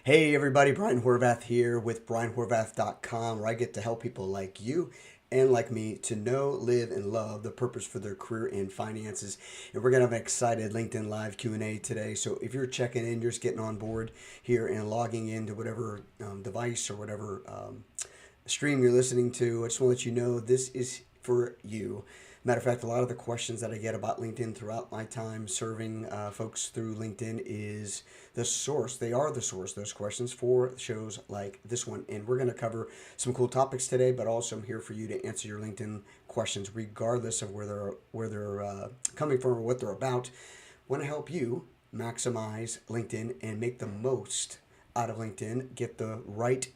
Hey everybody, Brian Horvath here with BrianHorvath.com, where I get to help people like you and like me to know, live, and love the purpose for their career and finances. And we're gonna have an excited LinkedIn Live Q&A today. So if you're checking in, you're just getting on board here and logging into whatever device or whatever stream you're listening to, I just want to let you know this is for you. Matter of fact, a lot of the questions that I get about LinkedIn throughout my time serving folks through LinkedIn is the source. They are the source, those questions, for shows like this one. And we're going to cover some cool topics today, but also I'm here for you to answer your LinkedIn questions regardless of where they're coming from or what they're about. Want to help you maximize LinkedIn and make the most out of LinkedIn,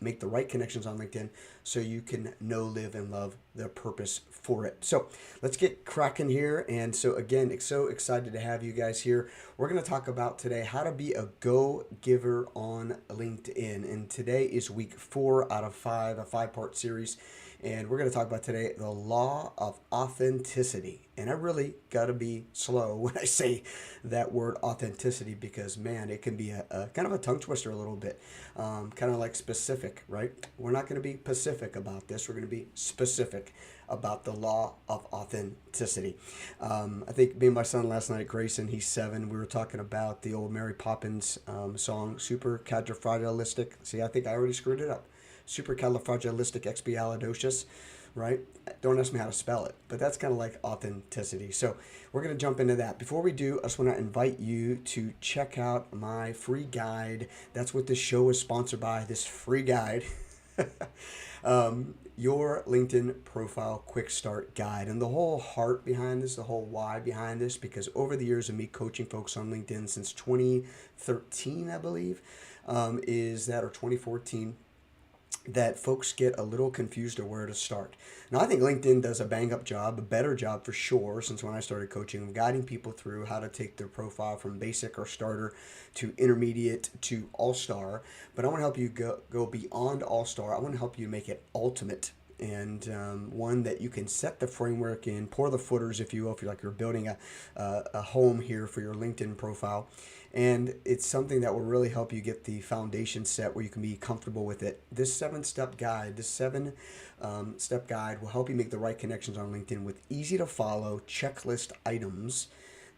make the right connections on LinkedIn so you can know, live, and love the purpose for it. So let's get cracking here. And so again, so excited to have you guys here. We're going to talk about today how to be a go-giver on LinkedIn. And today is week 4 out of 5, a 5-part series. And we're going to talk about today the law of authenticity. And I really got to be slow when I say that word authenticity because, man, it can be a kind of a tongue twister a little bit. Kind of like specific, right? We're not going to be pacific about this. We're going to be specific about the law of authenticity. I think me and my son last night, Grayson, he's 7, we were talking about the old Mary Poppins song, Supercalifragilistic. See, I think I already screwed it up. Supercalifragilisticexpialidocious, right? Don't ask me how to spell it, but that's kind of like authenticity. So we're going to jump into that. Before we do, I just want to invite you to check out my free guide. That's what this show is sponsored by, this free guide. Your LinkedIn profile quick start guide. And the whole heart behind this, the whole why behind this, because over the years of me coaching folks on LinkedIn since 2013, I believe, or 2014, that folks get a little confused of where to start. Now, I think LinkedIn does a bang-up job, a better job for sure, since when I started coaching, guiding people through how to take their profile from basic or starter to intermediate to all-star. But I want to help you go beyond all-star. I want to help you make it ultimate and one that you can set the framework in, pour the footers, if you will, if you're building a home here for your LinkedIn profile. And it's something that will really help you get the foundation set where you can be comfortable with it. This 7-step guide, step guide will help you make the right connections on LinkedIn with easy to follow checklist items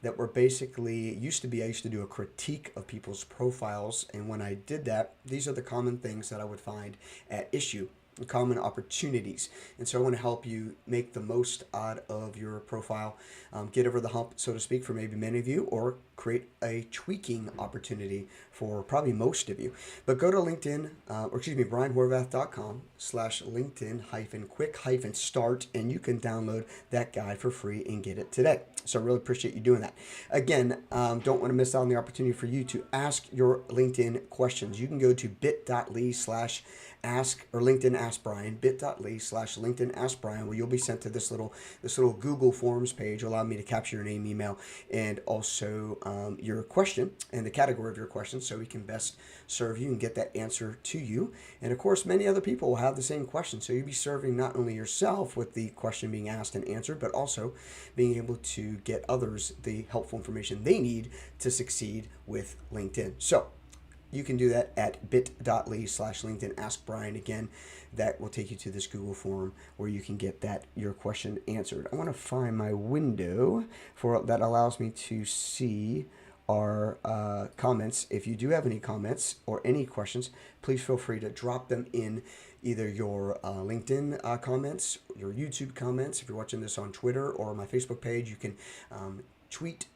that were basically, I used to do a critique of people's profiles. And when I did that, these are the common things that I would find at issue, common opportunities. And so I want to help you make the most out of your profile, get over the hump, so to speak, for maybe many of you, or create a tweaking opportunity for probably most of you. But go to LinkedIn, BrianHorvath.com/LinkedIn-quick-start, and you can download that guide for free and get it today. So I really appreciate you doing that. Again, don't want to miss out on the opportunity for you to ask your LinkedIn questions. You can go to bit.ly/ask or LinkedIn Ask Brian, bit.ly/LinkedIn Ask Brian, where you'll be sent to this little Google Forms page. Allow me to capture your name, email, and also your question and the category of your question, so we can best serve you and get that answer to you. And of course, many other people will have the same question, so you'll be serving not only yourself with the question being asked and answered, but also being able to get others the helpful information they need to succeed with LinkedIn. So you can do that at bit.ly/LinkedIn Ask Brian. Again, that will take you to this Google form where you can get your question answered. I want to find my window that allows me to see our comments. If you do have any comments or any questions, please feel free to drop them in either your LinkedIn comments, your YouTube comments. If you're watching this on Twitter or my Facebook page, you can tweet,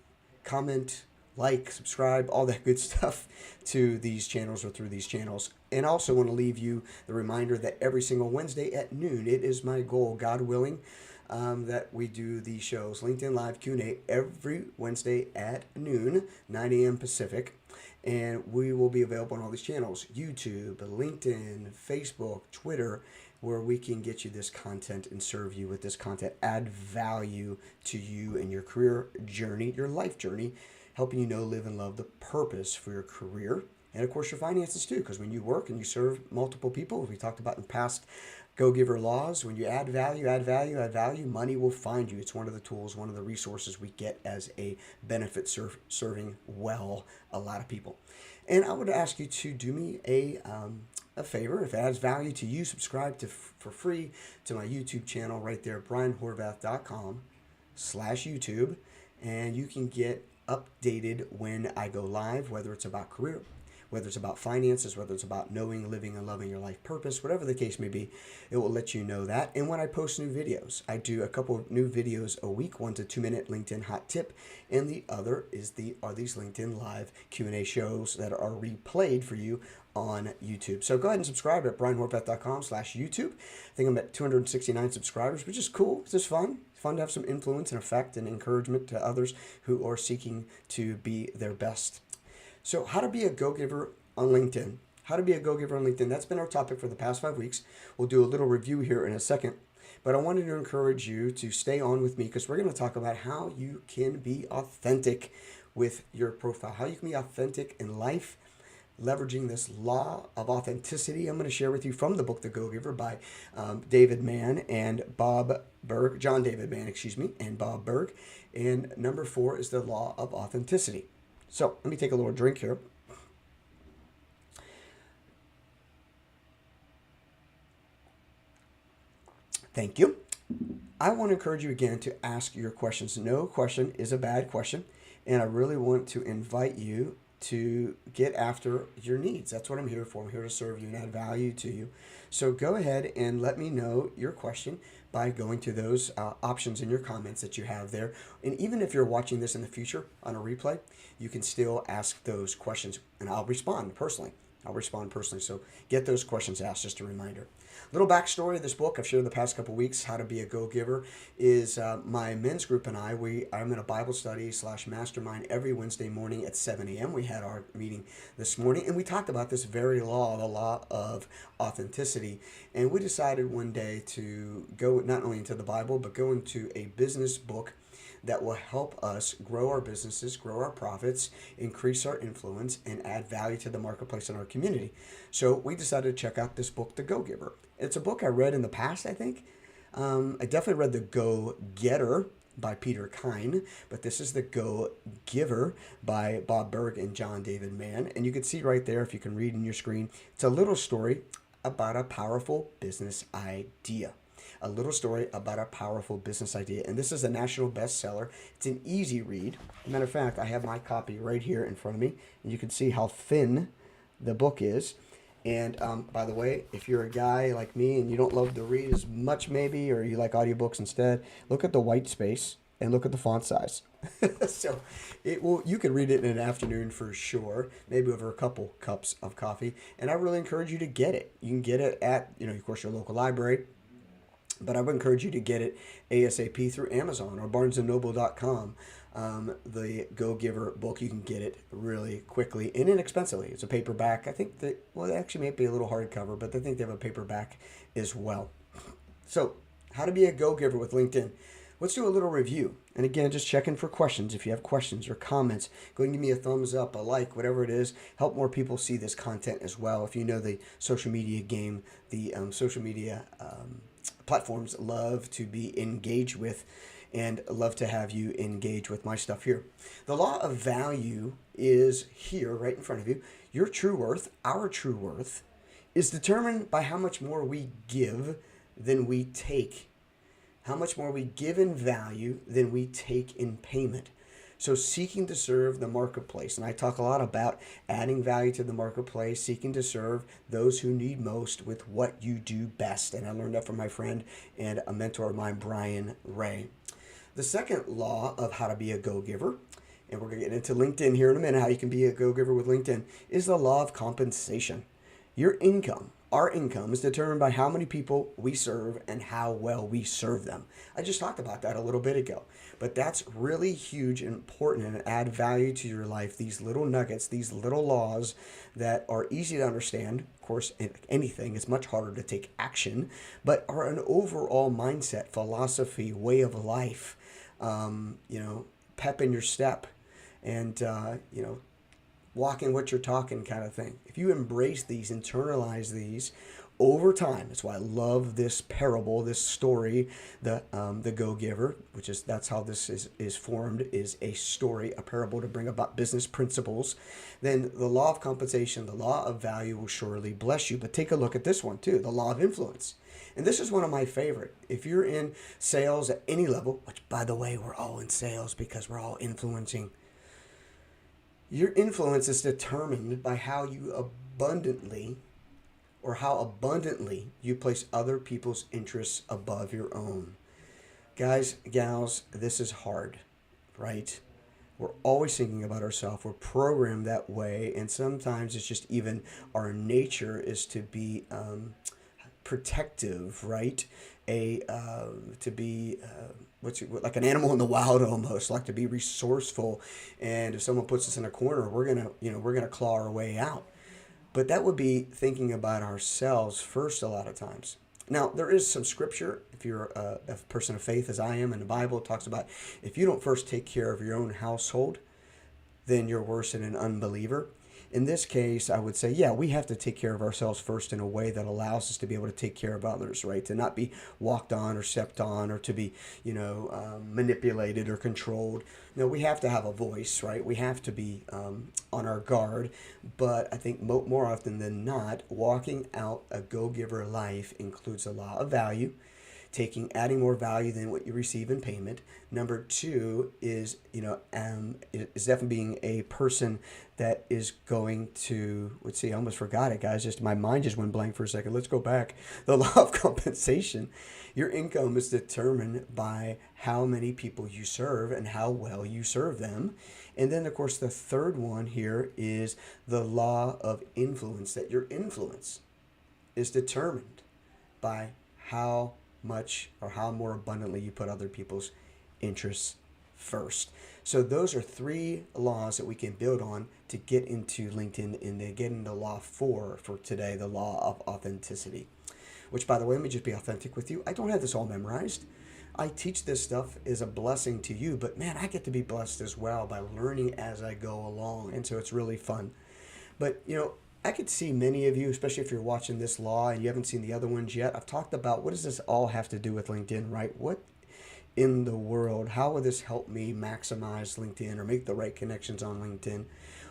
comment, like, subscribe, all that good stuff to these channels or through these channels. And I also want to leave you the reminder that every single Wednesday at noon, it is my goal, God willing, that we do these shows, LinkedIn Live Q&A, every Wednesday at noon, 9 a.m. Pacific. And we will be available on all these channels, YouTube, LinkedIn, Facebook, Twitter, where we can get you this content and serve you with this content, add value to you and your career journey, your life journey, helping you know, live, and love the purpose for your career. And of course, your finances too, because when you work and you serve multiple people, as we talked about in past Go-giver laws. When you add value, add value, add value, money will find you. It's one of the tools, one of the resources we get as a benefit serving well a lot of people. And I would ask you to do me a favor. If it adds value to you, subscribe for free to my YouTube channel right there, brianhorvath.com/YouTube. And you can get updated when I go live, whether it's about career, whether it's about finances, whether it's about knowing, living, and loving your life purpose, whatever the case may be, it will let you know that. And when I post new videos, I do a couple of new videos a week, 1 to 2 minute LinkedIn hot tip, and the other is are these LinkedIn live Q&A shows that are replayed for you on YouTube. So go ahead and subscribe at brianhorvath.com/YouTube. I think I'm at 269 subscribers, which is cool. It's just fun. It's fun to have some influence and effect and encouragement to others who are seeking to be their best. So how to be a go-giver on LinkedIn. How to be a go-giver on LinkedIn. That's been our topic for the past 5 weeks. We'll do a little review here in a second. But I wanted to encourage you to stay on with me because we're going to talk about how you can be authentic with your profile. How you can be authentic in life, leveraging this law of authenticity. I'm going to share with you from the book The Go-Giver by David Mann and Bob Berg, John David Mann, and Bob Berg. And number 4 is the law of authenticity. So let me take a little drink here. Thank you. I want to encourage you again to ask your questions. No question is a bad question. And I really want to invite you to get after your needs. That's what I'm here for. I'm here to serve you and add value to you. So go ahead and let me know your question by going to those options in your comments that you have there. And even if you're watching this in the future on a replay, you can still ask those questions and I'll respond personally. So get those questions asked, just a reminder. Little backstory of this book I've shared the past couple weeks, How to Be a Go-Giver, is my men's group and I'm in a Bible study / mastermind every Wednesday morning at 7 a.m. We had our meeting this morning and we talked about this very law, the law of authenticity. And we decided one day to go not only into the Bible, but go into a business book that will help us grow our businesses, grow our profits, increase our influence, and add value to the marketplace and our community. So we decided to check out this book, The Go-Giver. It's a book I read in the past, I think. I definitely read The Go-Getter by Peter Kine, but this is The Go-Giver by Bob Berg and John David Mann. And you can see right there, if you can read in your screen, it's a little story about a powerful business idea. A little story about a powerful business idea. And this is a national bestseller. It's an easy read. As a matter of fact, I have my copy right here in front of me. And you can see how thin the book is. And by the way, if you're a guy like me and you don't love to read as much maybe, or you like audiobooks instead, look at the white space and look at the font size. So you can read it in an afternoon for sure, maybe over a couple cups of coffee. And I really encourage you to get it. You can get it at, of course, your local library. But I would encourage you to get it ASAP through Amazon or barnesandnoble.com. The Go-Giver book, you can get it really quickly and inexpensively. It's a paperback. I think it actually may be a little hardcover, but I think they have a paperback as well. So, how to be a go-giver with LinkedIn. Let's do a little review. And again, just checking for questions. If you have questions or comments, go and give me a thumbs up, a like, whatever it is. Help more people see this content as well. If you know the social media game, the social media platforms love to be engaged with and love to have you engage with my stuff here. The law of value is here right in front of you. Your true worth, our true worth, is determined by how much more we give than we take. How much more we give in value than we take in payment. So seeking to serve the marketplace, and I talk a lot about adding value to the marketplace, seeking to serve those who need most with what you do best. And I learned that from my friend and a mentor of mine, Brian Ray. The second law of how to be a go-giver, and we're going to get into LinkedIn here in a minute, how you can be a go-giver with LinkedIn, is the law of compensation. Your income, our income, is determined by how many people we serve and how well we serve them. I just talked about that a little bit ago. But that's really huge and important and add value to your life. These little nuggets, these little laws that are easy to understand. Of course, in anything, it's much harder to take action, but are an overall mindset, philosophy, way of life, pep in your step, and, walking what you're talking kind of thing. If you embrace these, internalize these over time, that's why I love this parable, this story, the go-giver, which is, that's how this is formed, is a story, a parable to bring about business principles. Then the law of compensation, the law of value will surely bless you. But take a look at this one too, the law of influence. And this is one of my favorite. If you're in sales at any level, which by the way, we're all in sales because we're all influencing. Your influence is determined by how you abundantly you place other people's interests above your own. Guys, gals, this is hard, right? We're always thinking about ourselves. We're programmed that way. And sometimes it's just even our nature is to be protective, right? To be like an animal in the wild almost, like to be resourceful. And if someone puts us in a corner, we're gonna claw our way out. But that would be thinking about ourselves first a lot of times. Now, there is some scripture, if you're a person of faith as I am, in the Bible, it talks about if you don't first take care of your own household, then you're worse than an unbeliever. In this case, I would say, yeah, we have to take care of ourselves first in a way that allows us to be able to take care of others, right? To not be walked on or stepped on or to be, manipulated or controlled. No, we have to have a voice, right? We have to be on our guard. But I think more often than not, walking out a go-giver life includes a law of value, adding more value than what you receive in payment. Number two is definitely being a person that is going to, let's see, I almost forgot it, guys. Just my mind just went blank for a second. Let's go back. The law of compensation. Your income is determined by how many people you serve and how well you serve them. And then, of course, the third one here is the law of influence, that your influence is determined by how much or how more abundantly you put other people's interests first. So those are three laws that we can build on to get into LinkedIn and to get into law 4 for today, the law of authenticity. Which, by the way, let me just be authentic with you. I don't have this all memorized. I teach this stuff as a blessing to you, but man, I get to be blessed as well by learning as I go along. And so it's really fun. But, I could see many of you, especially if you're watching this law and you haven't seen the other ones yet. I've talked about what does this all have to do with LinkedIn, right? What in the world, how will this help me maximize LinkedIn or make the right connections on LinkedIn?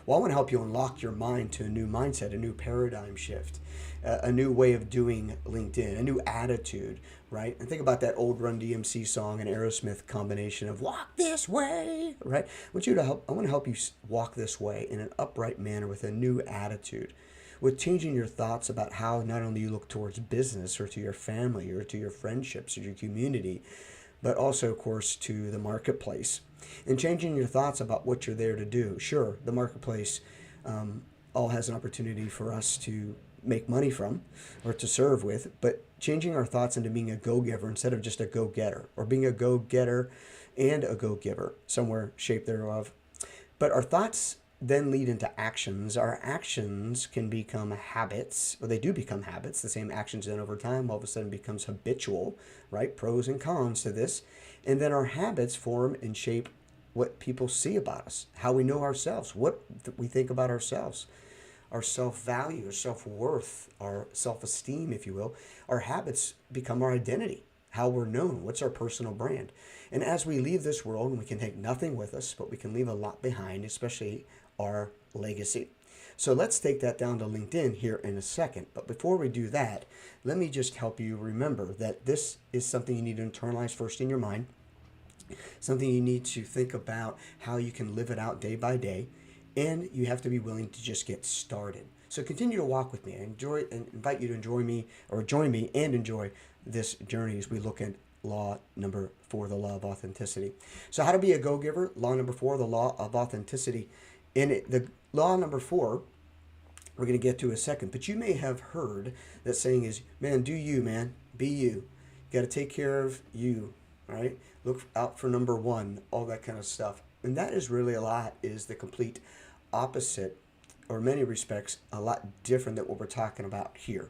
Well, I want to help you unlock your mind to a new mindset, a new paradigm shift, a new way of doing LinkedIn, a new attitude, right? And think about that old Run DMC song and Aerosmith combination of walk this way, right? I want to help you walk this way in an upright manner with a new attitude, with changing your thoughts about how not only you look towards business or to your family or to your friendships or your community, but also, of course, to the marketplace. And changing your thoughts about what you're there to do. Sure, the marketplace all has an opportunity for us to make money from or to serve with, but changing our thoughts into being a go-giver instead of just a go-getter, or being a go-getter and a go-giver, somewhere shape thereof. But our thoughts then lead into actions. Our actions can become habits, or they do become habits. The same actions then over time all of a sudden becomes habitual, right? Pros and cons to this. And then our habits form and shape what people see about us, how we know ourselves, what we think about ourselves, our self-value, our self-worth, our self-esteem, if you will. Our habits become our identity, how we're known, what's our personal brand. And as we leave this world, and we can take nothing with us, but we can leave a lot behind, especially our legacy. So let's take that down to LinkedIn here in a second. But before we do that, let me just help you remember that this is something you need to internalize first in your mind, something you need to think about how you can live it out day by day, and you have to be willing to just get started. So continue to walk with me. I invite you to join me and enjoy this journey as we look at law number 4, the law of authenticity. So how to be a go-giver, law number 4, the law of authenticity. The law number 4, we're going to get to in a second, but you may have heard that saying is, man, do you, man, be you. You got to take care of you, right? Look out for number 1, all that kind of stuff. And that is really is the complete opposite, or in many respects, a lot different than what we're talking about here.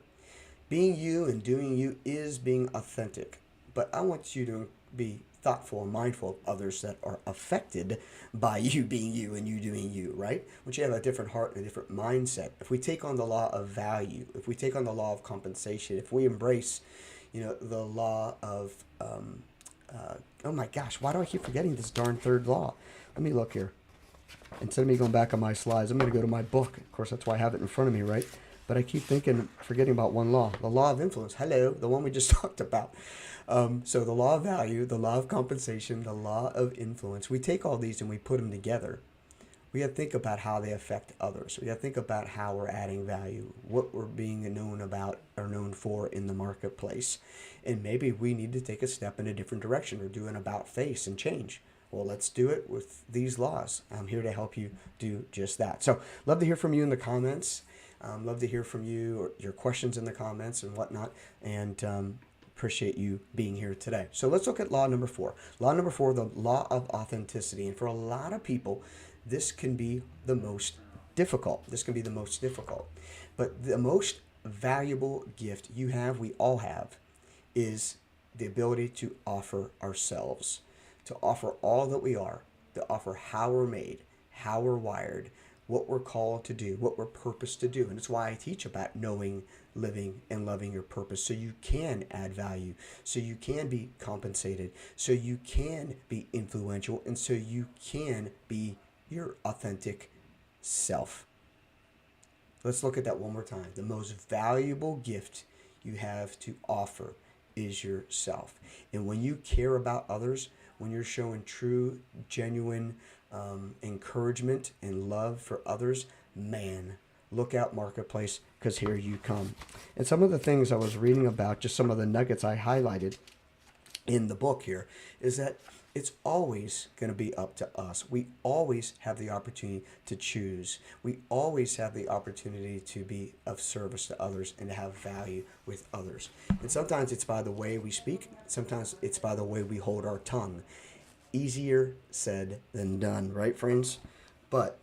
Being you and doing you is being authentic. But I want you to be thoughtful and mindful of others that are affected by you being you and you doing you, right? Once you have a different heart and a different mindset, if we take on the law of value, if we take on the law of compensation, if we embrace, the law of, oh my gosh, why do I keep forgetting this darn third law? Let me look here. Instead of me going back on my slides, I'm going to go to my book. Of course, that's why I have it in front of me, right? But I keep forgetting about one law, the law of influence. Hello, the one we just talked about. So the law of value, the law of compensation, the law of influence. We take all these and we put them together. We have to think about how they affect others. We have to think about how we're adding value, what we're being known about or known for in the marketplace. And maybe we need to take a step in a different direction or do an about face and change. Well, let's do it with these laws. I'm here to help you do just that. So love to hear from you in the comments. Love to hear from you or your questions in the comments and whatnot. And appreciate you being here today. So let's look at law number 4. Law number 4, the law of authenticity. And for a lot of people, this can be the most difficult. But the most valuable gift we all have, is the ability to offer ourselves, to offer all that we are, to offer how we're made, how we're wired, what we're called to do, what we're purposed to do. And it's why I teach about knowing, living, and loving your purpose, so you can add value, so you can be compensated, so you can be influential, and so you can be your authentic self. Let's look at that one more time. The most valuable gift you have to offer is yourself. And when you care about others, when you're showing true, genuine encouragement and love for others, man, look out, marketplace, because here you come. And some of the things I was reading about, just some of the nuggets I highlighted in the book here, is that it's always going to be up to us. We always have the opportunity to choose. We always have the opportunity to be of service to others and to have value with others. And sometimes it's by the way we speak. Sometimes it's by the way we hold our tongue. Easier said than done, right, friends? But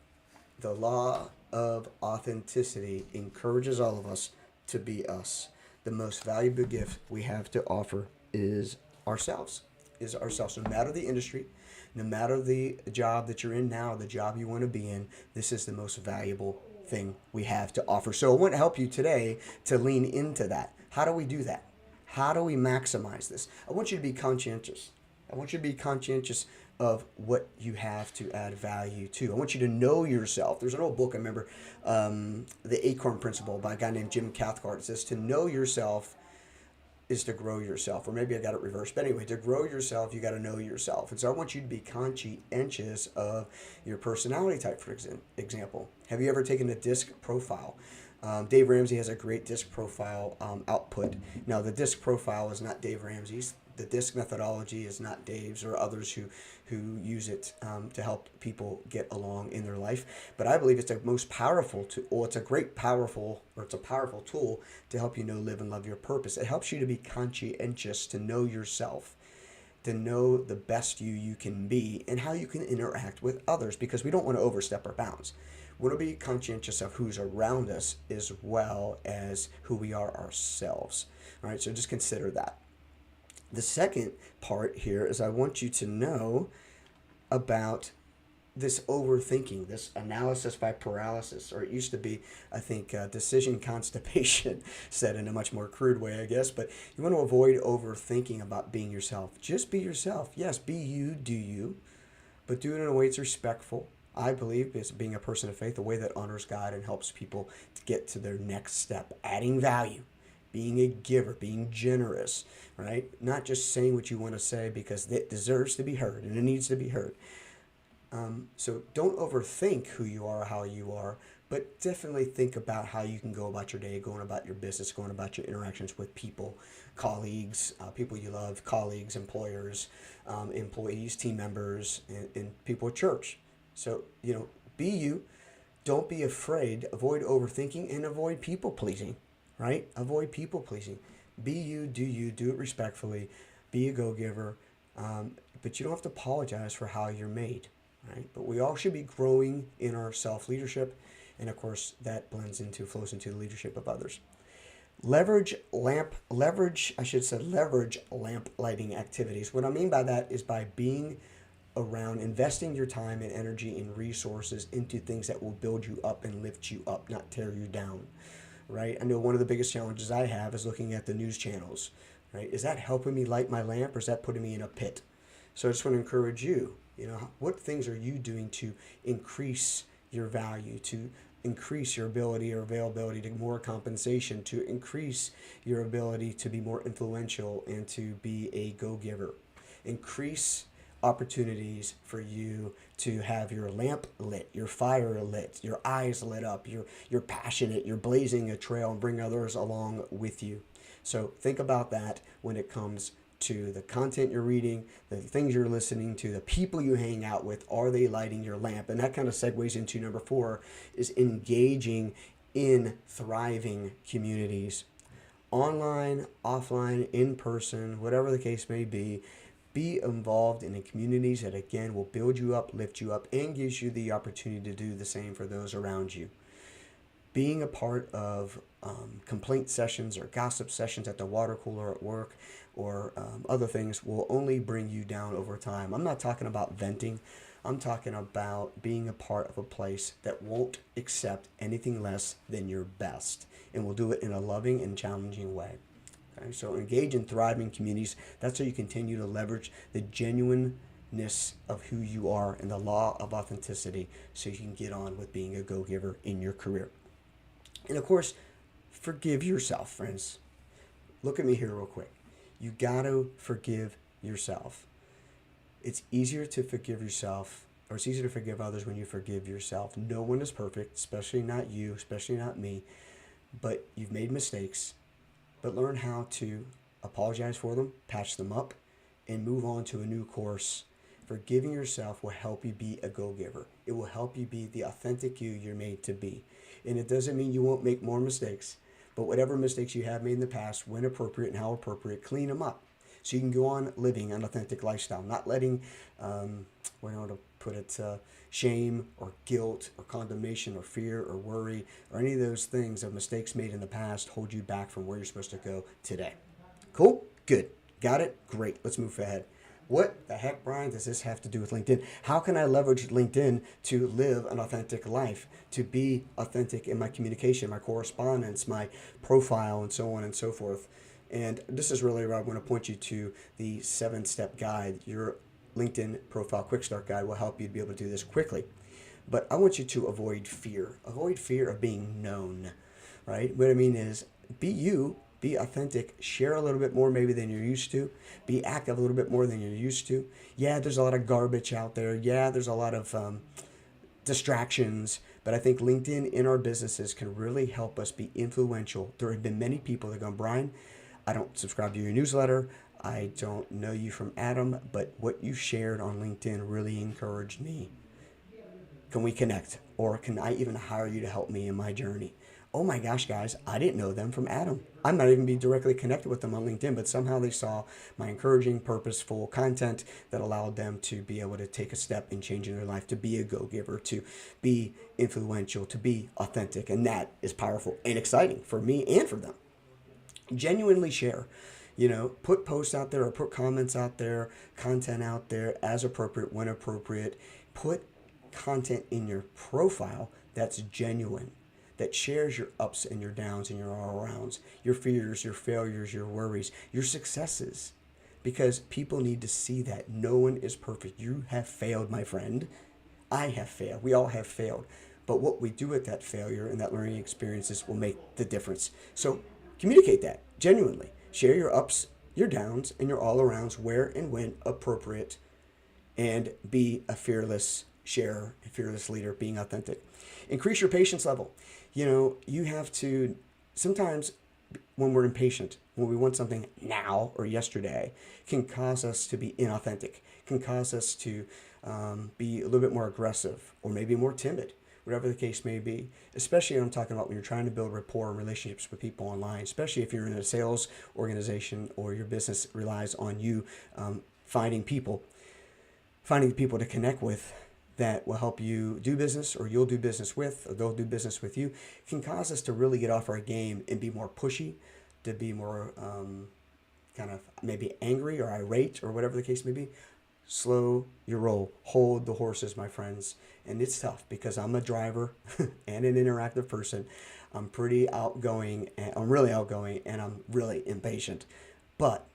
the law of authenticity encourages all of us to be us. The most valuable gift we have to offer is ourselves. No matter the industry, no matter the job that you're in now, the job you want to be in, this is the most valuable thing we have to offer. So I want to help you today to lean into that. How do we do that? How do we maximize this? I want you to be conscientious. I want you to be conscientious of what you have to add value to. I want you to know yourself. There's an old book I remember, The Acorn Principle by a guy named Jim Cathcart. It says to know yourself is to grow yourself, or maybe I got it reversed. But anyway, to grow yourself, you got to know yourself. And so I want you to be conscientious of your personality type, for example. Have you ever taken a DISC profile? Dave Ramsey has a great DISC profile output. Now, the DISC profile is not Dave Ramsey's. The DISC methodology is not Dave's or others who use it to help people get along in their life. But I believe it's a most powerful tool, or it's a powerful tool to help you know, live, and love your purpose. It helps you to be conscientious, to know yourself, to know the best you can be and how you can interact with others, because we don't want to overstep our bounds. We want to be conscientious of who's around us as well as who we are ourselves. All right, so just consider that. The second part here is I want you to know about this overthinking, this analysis by paralysis, or it used to be, I think, decision constipation, said in a much more crude way, I guess. But you want to avoid overthinking about being yourself. Just be yourself. Yes, be you, do you, but do it in a way that's respectful. I believe, as being a person of faith, a way that honors God and helps people to get to their next step, adding value. Being a giver, being generous, right? Not just saying what you want to say because it deserves to be heard and it needs to be heard. So don't overthink who you are or how you are, but definitely think about how you can go about your day, going about your business, going about your interactions with people, colleagues, people you love, colleagues, employers, employees, team members, and people at church. So, be you. Don't be afraid. Avoid overthinking and avoid people pleasing. Right? Avoid people pleasing. Be you, do it respectfully, be a go-giver, but you don't have to apologize for how you're made, right? But we all should be growing in our self-leadership, and of course that flows into the leadership of others. Leverage lamp lighting activities. What I mean by that is by being around investing your time and energy and resources into things that will build you up and lift you up, not tear you down. Right? I know one of the biggest challenges I have is looking at the news channels. Right? Is that helping me light my lamp, or is that putting me in a pit? So I just want to encourage you, what things are you doing to increase your value, to increase your ability or availability to more compensation, to increase your ability to be more influential and to be a go-giver? Increase opportunities for you to have your lamp lit, your fire lit, your eyes lit up, you're passionate, you're blazing a trail and bring others along with you. So think about that when it comes to the content you're reading, the things you're listening to, the people you hang out with. Are they lighting your lamp? And that kind of segues into number 4, is engaging in thriving communities. Online, offline, in person, whatever the case may be involved in the communities that, again, will build you up, lift you up, and gives you the opportunity to do the same for those around you. Being a part of complaint sessions or gossip sessions at the water cooler at work or other things will only bring you down over time. I'm not talking about venting. I'm talking about being a part of a place that won't accept anything less than your best and will do it in a loving and challenging way. Okay? So engage in thriving communities. That's how you continue to leverage the genuineness of who you are and the law of authenticity so you can get on with being a go-giver in your career. And of course, forgive yourself, friends. Look at me here real quick. You got to forgive yourself. It's easier to forgive yourself, or it's easier to forgive others when you forgive yourself. No one is perfect, especially not you, especially not me. But you've made mistakes. But learn how to apologize for them, patch them up, and move on to a new course. Forgiving yourself will help you be a go-giver. It will help you be the authentic you you're made to be. And it doesn't mean you won't make more mistakes, but whatever mistakes you have made in the past, when appropriate and how appropriate, clean them up so you can go on living an authentic lifestyle, not letting, shame or guilt or condemnation or fear or worry or any of those things of mistakes made in the past hold you back from where you're supposed to go today. Cool? Good. Got it? Great. Let's move ahead. What the heck, Brian, does this have to do with LinkedIn? How can I leverage LinkedIn to live an authentic life, to be authentic in my communication, my correspondence, my profile, and so on and so forth? And this is really where I want to point you to the 7-step guide. Your LinkedIn profile quick start guide will help you to be able to do this quickly. But I want you to avoid fear. Avoid fear of being known, right? What I mean is be you. Be authentic. Share a little bit more maybe than you're used to. Be active a little bit more than you're used to. Yeah, there's a lot of garbage out there. Yeah, there's a lot of distractions. But I think LinkedIn in our businesses can really help us be influential. There have been many people that go, Brian, I don't subscribe to your newsletter. I don't know you from Adam, but what you shared on LinkedIn really encouraged me. Can we connect? Or can I even hire you to help me in my journey? Oh my gosh, guys, I didn't know them from Adam. I might even be directly connected with them on LinkedIn, but somehow they saw my encouraging, purposeful content that allowed them to be able to take a step in changing their life, to be a go-giver, to be influential, to be authentic. And that is powerful and exciting for me and for them. Genuinely share. Put posts out there or put comments out there, content out there as appropriate, when appropriate. Put content in your profile that's genuine, that shares your ups and your downs and your all-arounds, your fears, your failures, your worries, your successes. Because people need to see that. No one is perfect. You have failed, my friend. I have failed. We all have failed. But what we do with that failure and that learning experiences will make the difference. So communicate that genuinely. Share your ups, your downs, and your all-arounds where and when appropriate. And be a fearless sharer, a fearless leader, being authentic. Increase your patience level. You have to, sometimes when we're impatient, when we want something now or yesterday, can cause us to be inauthentic, can cause us to be a little bit more aggressive or maybe more timid, whatever the case may be. Especially I'm talking about when you're trying to build rapport and relationships with people online, especially if you're in a sales organization or your business relies on you finding people to connect with. that will help you do business, or you'll do business with, or they'll do business with you, can cause us to really get off our game and be more pushy, to be more kind of maybe angry or irate or whatever the case may be. Slow your roll. Hold the horses, my friends. And it's tough because I'm a driver and an interactive person. I'm pretty outgoing, and I'm really outgoing, and I'm really impatient. But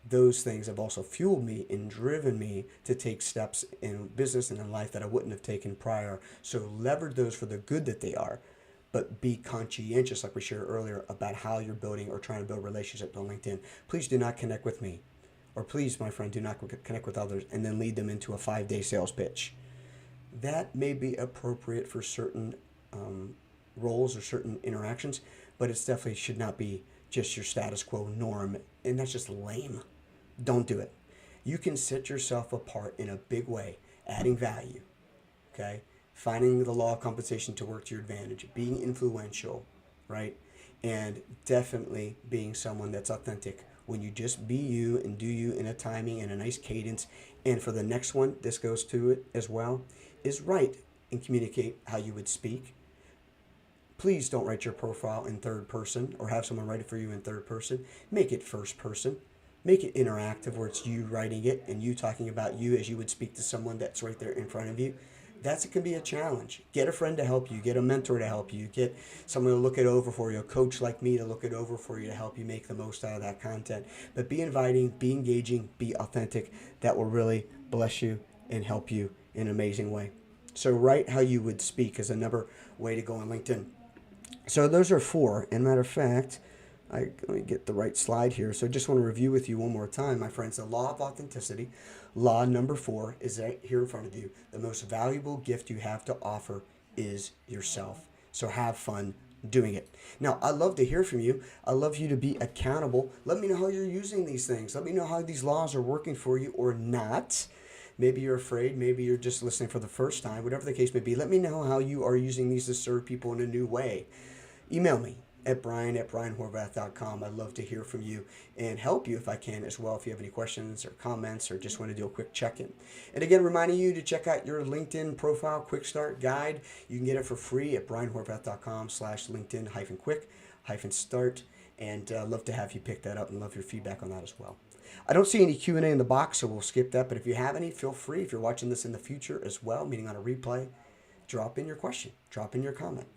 those things have also fueled me and driven me to take steps in business and in life that I wouldn't have taken prior. So leverage those for the good that they are, but be conscientious, like we shared earlier, about how you're building or trying to build relationships on LinkedIn. Please do not connect with me, or please, my friend, do not connect with others and then lead them into a 5-day sales pitch. That may be appropriate for certain roles or certain interactions, but it definitely should not be just your status quo norm, and that's just lame. Don't do it. You can set yourself apart in a big way, adding value, okay? Finding the law of compensation to work to your advantage, being influential, right? And definitely being someone that's authentic. When you just be you and do you in a timing and a nice cadence. And for the next one, this goes to it as well, is write and communicate how you would speak. Please don't write your profile in third person or have someone write it for you in third person. Make it first person. Make it interactive where it's you writing it and you talking about you as you would speak to someone that's right there in front of you. It can be a challenge. Get a friend to help you. Get a mentor to help you. Get someone to look it over for you. A coach like me to look it over for you to help you make the most out of that content. But be inviting, be engaging, be authentic. That will really bless you and help you in an amazing way. So write how you would speak is another way to go on LinkedIn. So those are 4. And matter of fact, let me get the right slide here. So I just want to review with you one more time, my friends. The law of authenticity, law number 4, is right here in front of you. The most valuable gift you have to offer is yourself. So have fun doing it. Now, I'd love to hear from you. I'd love you to be accountable. Let me know how you're using these things. Let me know how these laws are working for you or not. Maybe you're afraid. Maybe you're just listening for the first time. Whatever the case may be, let me know how you are using these to serve people in a new way. Email me at brian@brianhorvath.com. I'd love to hear from you and help you if I can as well, if you have any questions or comments or just want to do a quick check-in. And again, reminding you to check out your LinkedIn profile quick start guide. You can get it for free at brianhorvath.com/LinkedIn-quick-start. And I'd love to have you pick that up and love your feedback on that as well. I don't see any Q&A in the box, so we'll skip that. But if you have any, feel free. If you're watching this in the future as well, meaning on a replay, drop in your question, drop in your comment.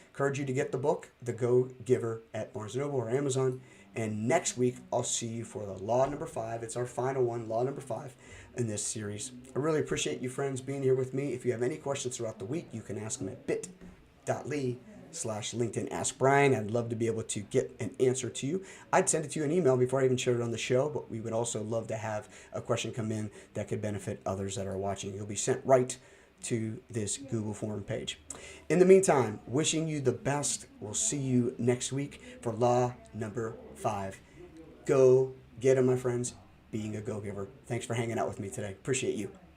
Encourage you to get the book, The Go Giver, at Barnes & Noble or Amazon. And next week, I'll see you for the law number 5. It's our final one, law number 5 in this series. I really appreciate you, friends, being here with me. If you have any questions throughout the week, you can ask them at bit.ly/LinkedIn Ask Brian. I'd love to be able to get an answer to you. I'd send it to you an email before I even share it on the show, but we would also love to have a question come in that could benefit others that are watching. You'll be sent right to this Google form page. In the meantime, wishing you the best. We'll see you next week for law number 5. Go get them, my friends, being a go-giver. Thanks for hanging out with me today. Appreciate you.